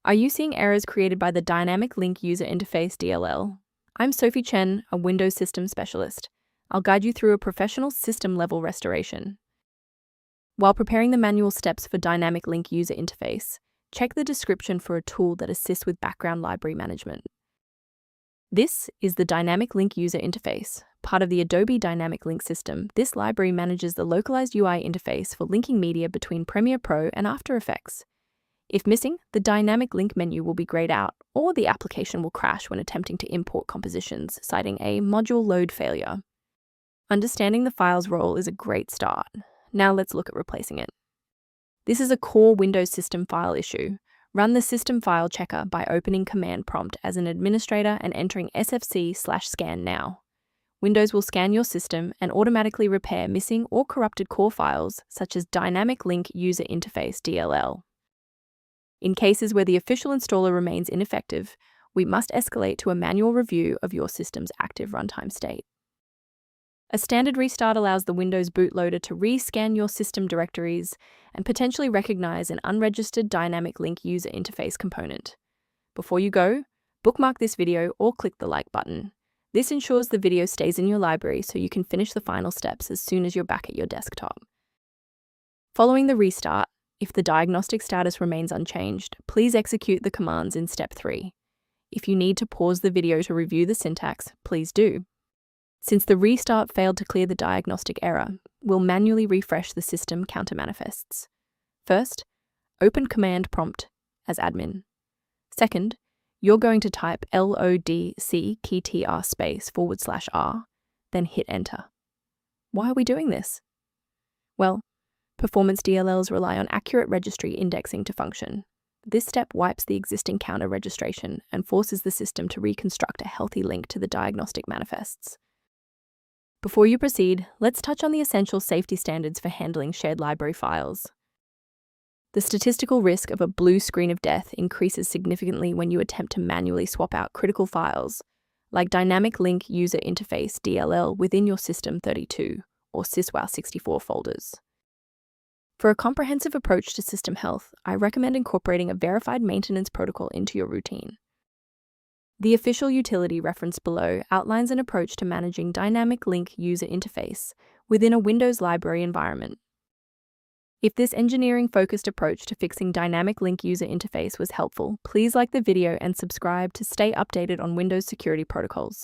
Are you seeing errors created by the Dynamic Link User Interface DLL? I'm Sophie Chen, a Windows Systems Specialist. I'll guide you through a professional system-level restoration. While preparing the manual steps for Dynamic Link User Interface, check the description for a tool that assists with background library management. This is the Dynamic Link User Interface. Part of the Adobe Dynamic Link system, this library manages the localized UI interface for linking media between Premiere Pro and After Effects. If missing, the Dynamic Link menu will be grayed out, or the application will crash when attempting to import compositions, citing a module load failure. Understanding the file's role is a great start. Now let's look at replacing it. This is a core Windows system file issue. Run the system file checker by opening Command Prompt as an administrator and entering sfc/scan now. Windows will scan your system and automatically repair missing or corrupted core files, such as Dynamic Link User Interface DLL. In cases where the official installer remains ineffective, we must escalate to a manual review of your system's active runtime state. A standard restart allows the Windows bootloader to re-scan your system directories and potentially recognize an unregistered Dynamic Link User Interface component. Before you go, bookmark this video or click the like button. This ensures the video stays in your library so you can finish the final steps as soon as you're back at your desktop. Following the restart, if the diagnostic status remains unchanged, please execute the commands in Step 3. If you need to pause the video to review the syntax, please do. Since the restart failed to clear the diagnostic error, we'll manually refresh the system counter manifests. First, open Command Prompt as admin. Second, you're going to type lodc_r, then hit Enter. Why are we doing this? Well, performance DLLs rely on accurate registry indexing to function. This step wipes the existing counter registration and forces the system to reconstruct a healthy link to the diagnostic manifests. Before you proceed, let's touch on the essential safety standards for handling shared library files. The statistical risk of a blue screen of death increases significantly when you attempt to manually swap out critical files, like Dynamic Link User Interface DLL within your System32 or SysWow64 folders. For a comprehensive approach to system health, I recommend incorporating a verified maintenance protocol into your routine. The official utility referenced below outlines an approach to managing Dynamic Link User Interface within a Windows library environment. If this engineering-focused approach to fixing Dynamic Link User Interface was helpful, please like the video and subscribe to stay updated on Windows security protocols.